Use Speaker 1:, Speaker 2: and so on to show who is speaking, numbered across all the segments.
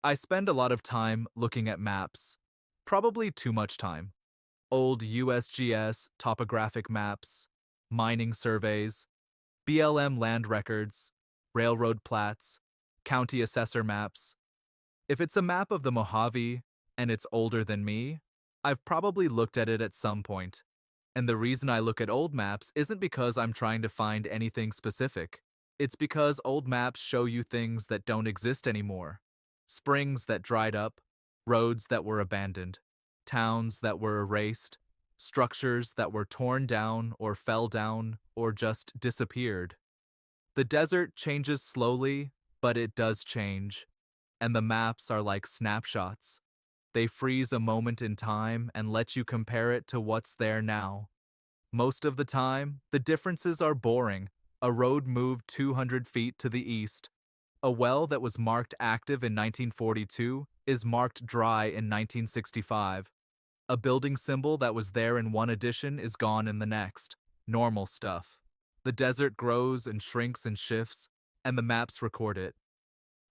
Speaker 1: I spend a lot of time looking at maps, probably too much time. Old USGS topographic maps, mining surveys, BLM land records, railroad plats, county assessor maps. If it's a map of the Mojave and it's older than me, I've probably looked at it at some point. And the reason I look at old maps isn't because I'm trying to find anything specific. It's because old maps show you things that don't exist anymore. Springs that dried up, roads that were abandoned, towns that were erased, structures that were torn down or fell down or just disappeared. The desert changes slowly, but it does change. And the maps are like snapshots. They freeze a moment in time and let you compare it to what's there now. Most of the time, the differences are boring. A road moved 200 feet to the east. A well that was marked active in 1942 is marked dry in 1965. A building symbol that was there in one edition is gone in the next. Normal stuff. The desert grows and shrinks and shifts, and the maps record it.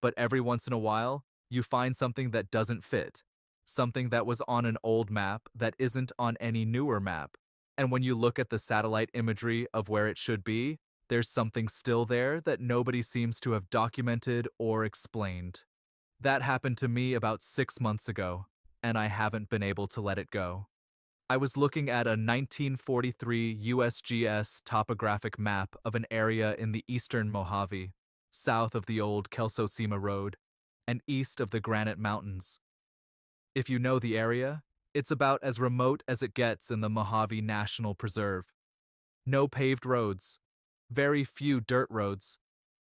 Speaker 1: But every once in a while, you find something that doesn't fit. Something that was on an old map that isn't on any newer map. And when you look at the satellite imagery of where it should be, there's something still there that nobody seems to have documented or explained. That happened to me about 6 months ago, and I haven't been able to let it go. I was looking at a 1943 USGS topographic map of an area in the eastern Mojave, south of the old Kelsosima Road, and east of the Granite Mountains. If you know the area, it's about as remote as it gets in the Mojave National Preserve. No paved roads, very few dirt roads,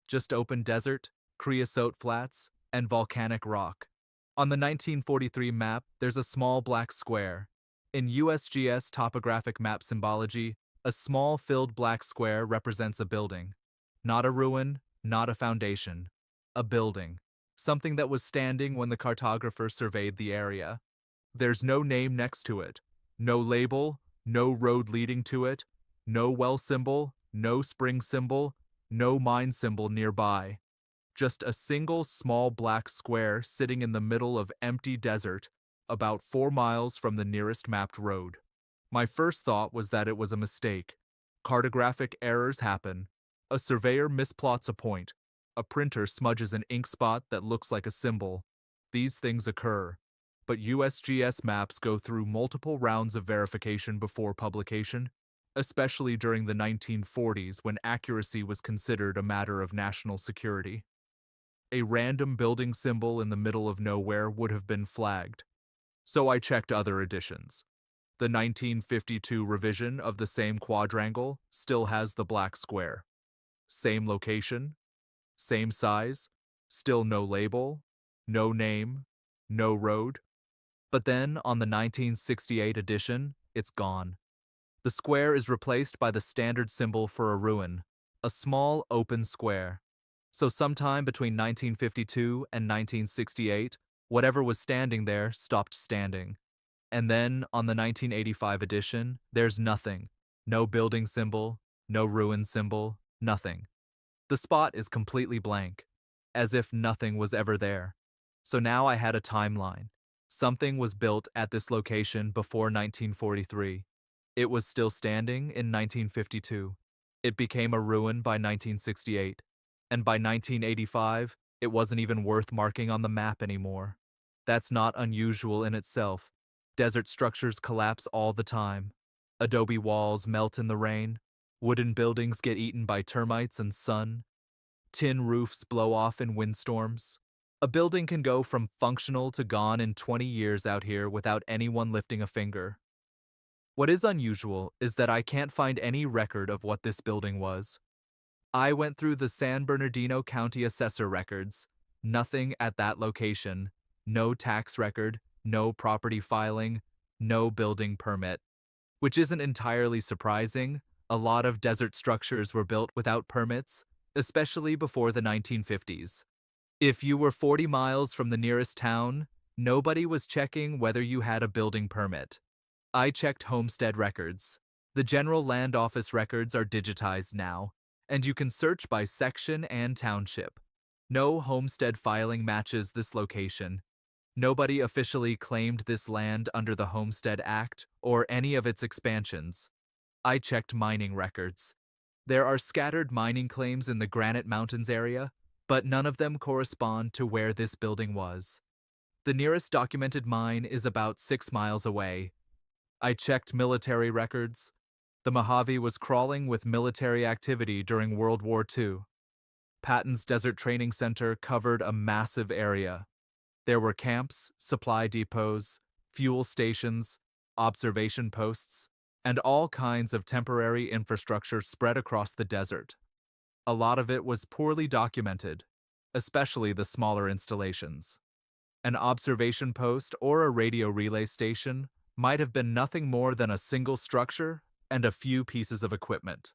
Speaker 1: just open desert, creosote flats, and volcanic rock. On the 1943 map, there's a small black square. In USGS topographic map symbology, a small filled black square represents a building. Not a ruin, not a foundation. A building. Something that was standing when the cartographer surveyed the area. There's no name next to it, no label, no road leading to it, no well symbol, no spring symbol, no mine symbol nearby. Just a single small black square sitting in the middle of empty desert, about 4 miles from the nearest mapped road. My first thought was that it was a mistake. Cartographic errors happen. A surveyor misplots a point. A printer smudges an ink spot that looks like a symbol. These things occur. But USGS maps go through multiple rounds of verification before publication, especially during the 1940s when accuracy was considered a matter of national security. A random building symbol in the middle of nowhere would have been flagged. So I checked other editions. The 1952 revision of the same quadrangle still has the black square. Same location, same size, still no label, no name, no road. But then, on the 1968 edition, it's gone. The square is replaced by the standard symbol for a ruin, a small open square. So sometime between 1952 and 1968, whatever was standing there stopped standing. And then, on the 1985 edition, there's nothing. No building symbol, no ruin symbol, nothing. The spot is completely blank, as if nothing was ever there. So now I had a timeline. Something was built at this location before 1943. It was still standing in 1952. It became a ruin by 1968. And by 1985, it wasn't even worth marking on the map anymore. That's not unusual in itself. Desert structures collapse all the time. Adobe walls melt in the rain. Wooden buildings get eaten by termites and sun. Tin roofs blow off in windstorms. A building can go from functional to gone in 20 years out here without anyone lifting a finger. What is unusual is that I can't find any record of what this building was. I went through the San Bernardino County Assessor records. Nothing at that location. No tax record, no property filing, no building permit. Which isn't entirely surprising. A lot of desert structures were built without permits, especially before the 1950s. If you were 40 miles from the nearest town, nobody was checking whether you had a building permit. I checked homestead records. The General Land Office records are digitized now, and you can search by section and township. No homestead filing matches this location. Nobody officially claimed this land under the Homestead Act or any of its expansions. I checked mining records. There are scattered mining claims in the Granite Mountains area, but none of them correspond to where this building was. The nearest documented mine is about 6 miles away. I checked military records. The Mojave was crawling with military activity during World War II. Patton's Desert Training Center covered a massive area. There were camps, supply depots, fuel stations, observation posts, and all kinds of temporary infrastructure spread across the desert. A lot of it was poorly documented, especially the smaller installations. An observation post or a radio relay station might have been nothing more than a single structure and a few pieces of equipment.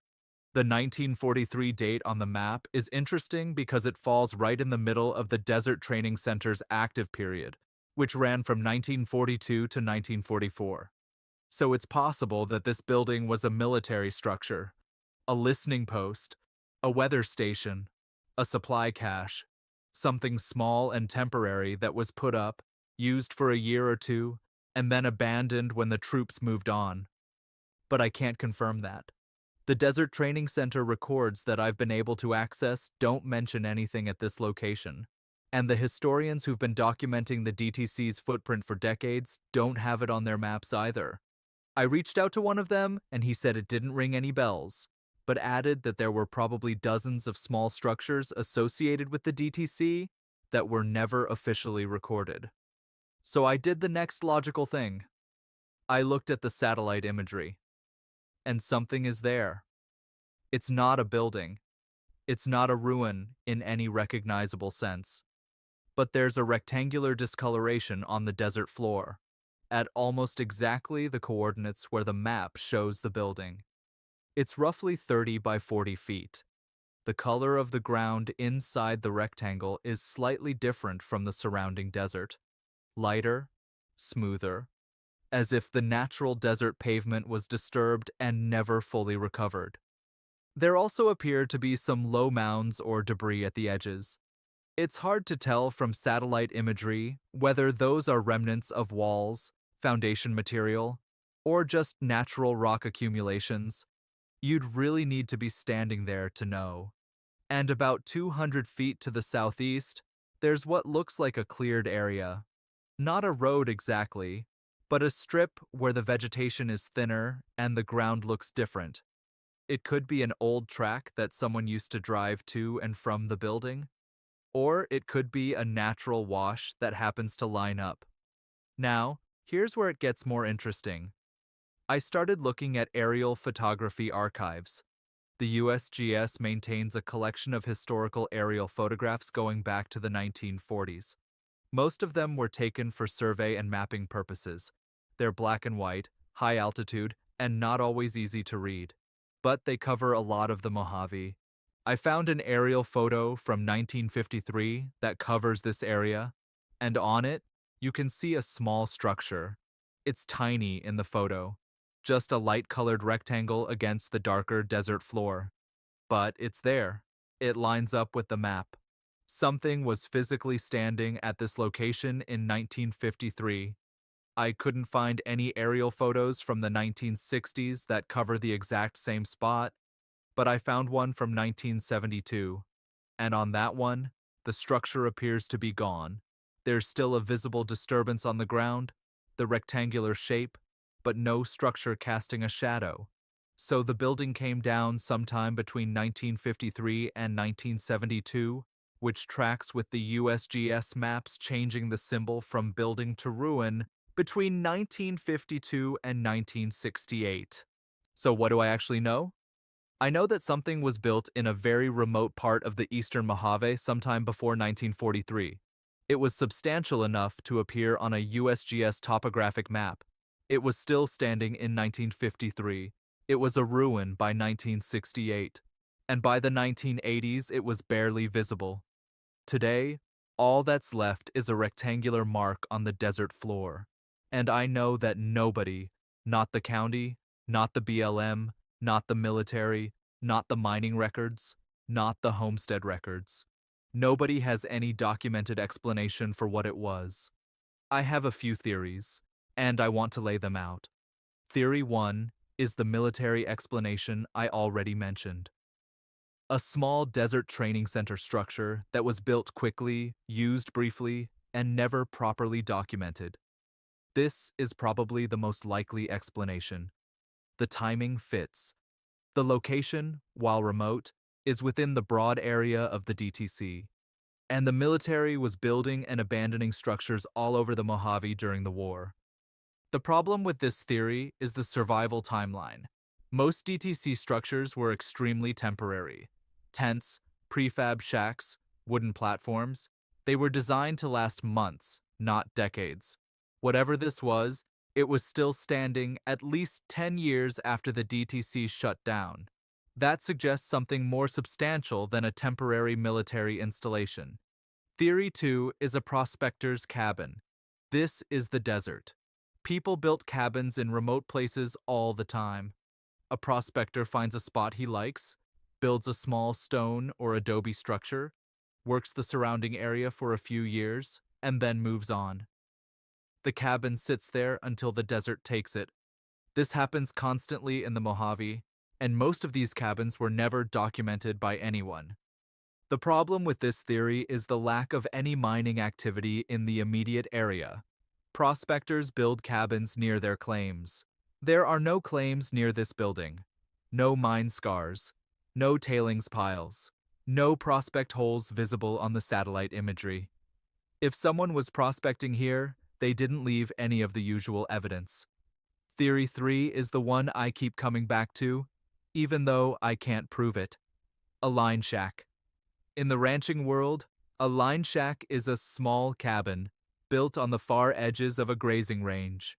Speaker 1: The 1943 date on the map is interesting because it falls right in the middle of the Desert Training Center's active period, which ran from 1942 to 1944. So it's possible that this building was a military structure, a listening post, a weather station, a supply cache, something small and temporary that was put up, used for a year or two, and then abandoned when the troops moved on. But I can't confirm that. The Desert Training Center records that I've been able to access don't mention anything at this location, and the historians who've been documenting the DTC's footprint for decades don't have it on their maps either. I reached out to one of them, and he said it didn't ring any bells, but added that there were probably dozens of small structures associated with the DTC that were never officially recorded. So I did the next logical thing. I looked at the satellite imagery. And something is there. It's not a building. It's not a ruin in any recognizable sense. But there's a rectangular discoloration on the desert floor, at almost exactly the coordinates where the map shows the building. It's roughly 30 by 40 feet. The color of the ground inside the rectangle is slightly different from the surrounding desert. Lighter, smoother, as if the natural desert pavement was disturbed and never fully recovered. There also appear to be some low mounds or debris at the edges. It's hard to tell from satellite imagery whether those are remnants of walls, foundation material, or just natural rock accumulations. You'd really need to be standing there to know. And about 200 feet to the southeast, there's what looks like a cleared area. Not a road exactly, but a strip where the vegetation is thinner and the ground looks different. It could be an old track that someone used to drive to and from the building, or it could be a natural wash that happens to line up. Now, here's where it gets more interesting. I started looking at aerial photography archives. The USGS maintains a collection of historical aerial photographs going back to the 1940s. Most of them were taken for survey and mapping purposes. They're black and white, high altitude, and not always easy to read. But they cover a lot of the Mojave. I found an aerial photo from 1953 that covers this area, and on it, you can see a small structure. It's tiny in the photo, just a light-colored rectangle against the darker desert floor. But it's there. It lines up with the map. Something was physically standing at this location in 1953. I couldn't find any aerial photos from the 1960s that cover the exact same spot, but I found one from 1972. And on that one, the structure appears to be gone. There's still a visible disturbance on the ground, the rectangular shape, but no structure casting a shadow. So the building came down sometime between 1953 and 1972, which tracks with the USGS maps changing the symbol from building to ruin between 1952 and 1968. So what do I actually know? I know that something was built in a very remote part of the eastern Mojave sometime before 1943. It was substantial enough to appear on a USGS topographic map. It was still standing in 1953. It was a ruin by 1968. And by the 1980s, it was barely visible. Today, all that's left is a rectangular mark on the desert floor. And I know that nobody, not the county, not the BLM, not the military, not the mining records, not the homestead records, Nobody has any documented explanation for what it was. I have a few theories, and I want to lay them out. Theory 1 is the military explanation I already mentioned. A small desert training center structure that was built quickly, used briefly, and never properly documented. This is probably the most likely explanation. The timing fits. The location, while remote, is within the broad area of the DTC, and the military was building and abandoning structures all over the Mojave during the war. The problem with this theory is the survival timeline. Most DTC structures were extremely temporary. Tents, prefab shacks, wooden platforms, they were designed to last months, not decades. Whatever this was, it was still standing at least 10 years after the DTC shut down. That suggests something more substantial than a temporary military installation. Theory 2 is a prospector's cabin. This is the desert. People built cabins in remote places all the time. A prospector finds a spot he likes, builds a small stone or adobe structure, works the surrounding area for a few years, and then moves on. The cabin sits there until the desert takes it. This happens constantly in the Mojave, and most of these cabins were never documented by anyone. The problem with this theory is the lack of any mining activity in the immediate area. Prospectors build cabins near their claims. There are no claims near this building. No mine scars. No tailings piles. No prospect holes visible on the satellite imagery. If someone was prospecting here, they didn't leave any of the usual evidence. Theory 3 is the one I keep coming back to, even though I can't prove it. A line shack. In the ranching world, a line shack is a small cabin built on the far edges of a grazing range.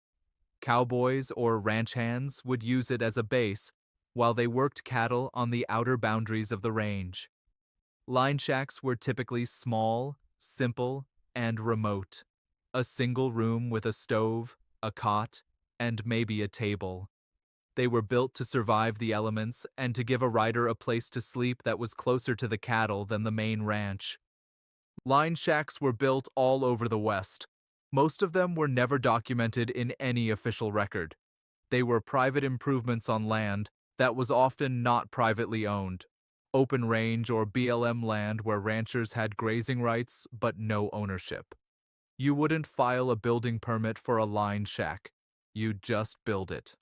Speaker 1: Cowboys or ranch hands would use it as a base while they worked cattle on the outer boundaries of the range. Line shacks were typically small, simple, and remote. A single room with a stove, a cot, and maybe a table. They were built to survive the elements and to give a rider a place to sleep that was closer to the cattle than the main ranch. Line shacks were built all over the West. Most of them were never documented in any official record. They were private improvements on land that was often not privately owned. Open range or BLM land where ranchers had grazing rights but no ownership. You wouldn't file a building permit for a line shack. You'd just build it.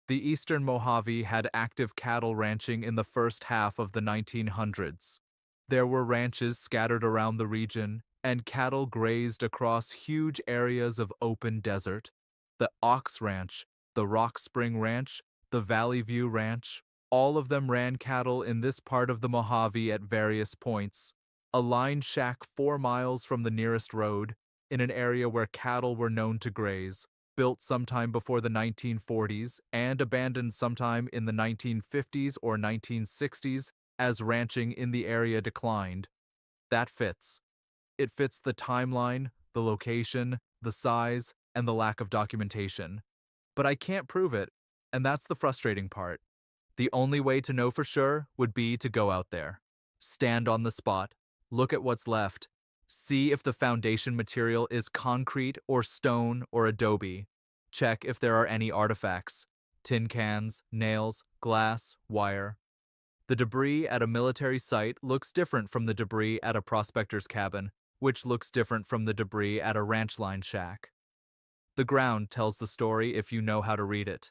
Speaker 1: The eastern Mojave had active cattle ranching in the first half of the 1900s. There were ranches scattered around the region, and cattle grazed across huge areas of open desert. The Ox Ranch, the Rock Spring Ranch, the Valley View Ranch, all of them ran cattle in this part of the Mojave at various points. A line shack 4 miles from the nearest road, in an area where cattle were known to graze, built sometime before the 1940s and abandoned sometime in the 1950s or 1960s as ranching in the area declined. That fits. It fits the timeline, the location, the size, and the lack of documentation. But I can't prove it, and that's the frustrating part. The only way to know for sure would be to go out there. Stand on the spot, look at what's left, see if the foundation material is concrete or stone or adobe. Check if there are any artifacts, tin cans, nails, glass, wire. The debris at a military site looks different from the debris at a prospector's cabin, which looks different from the debris at a ranch line shack. The ground tells the story if you know how to read it.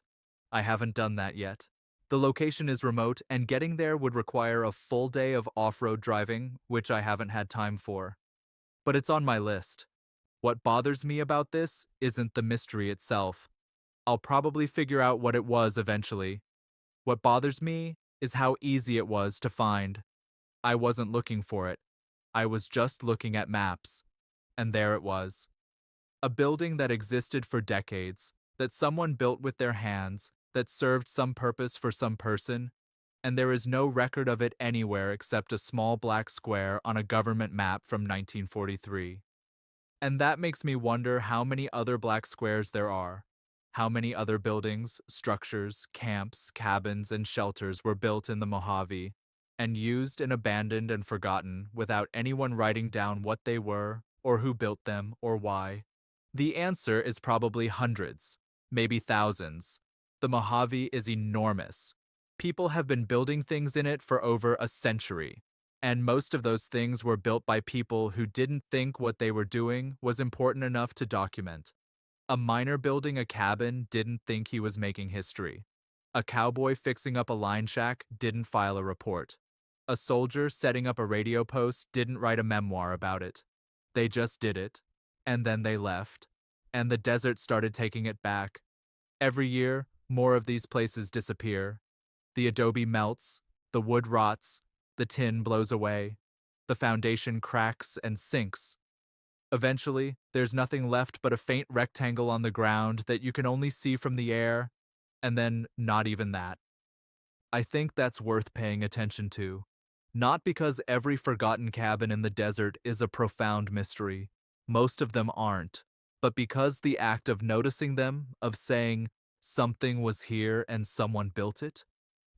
Speaker 1: I haven't done that yet. The location is remote, and getting there would require a full day of off-road driving, which I haven't had time for. But it's on my list. What bothers me about this isn't the mystery itself. I'll probably figure out what it was eventually. What bothers me is how easy it was to find. I wasn't looking for it. I was just looking at maps. And there it was. A building that existed for decades, that someone built with their hands, that served some purpose for some person, and there is no record of it anywhere except a small black square on a government map from 1943. And that makes me wonder how many other black squares there are. How many other buildings, structures, camps, cabins, and shelters were built in the Mojave. and used and abandoned and forgotten without anyone writing down what they were, or who built them, or why? The answer is probably hundreds, maybe thousands. The Mojave is enormous. People have been building things in it for over a century, and most of those things were built by people who didn't think what they were doing was important enough to document. A miner building a cabin didn't think he was making history. A cowboy fixing up a line shack didn't file a report. A soldier setting up a radio post didn't write a memoir about it. They just did it, and then they left, and the desert started taking it back. Every year, more of these places disappear. The adobe melts, the wood rots, the tin blows away, the foundation cracks and sinks. Eventually, there's nothing left but a faint rectangle on the ground that you can only see from the air, and then not even that. I think that's worth paying attention to. Not because every forgotten cabin in the desert is a profound mystery. Most of them aren't. But because the act of noticing them, of saying, something was here and someone built it,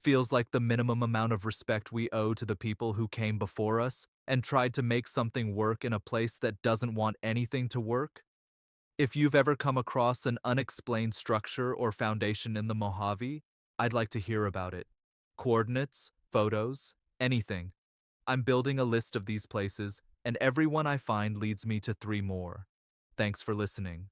Speaker 1: feels like the minimum amount of respect we owe to the people who came before us and tried to make something work in a place that doesn't want anything to work. If you've ever come across an unexplained structure or foundation in the Mojave, I'd like to hear about it. Coordinates, photos, anything. I'm building a list of these places, and every one I find leads me to 3 more. Thanks for listening.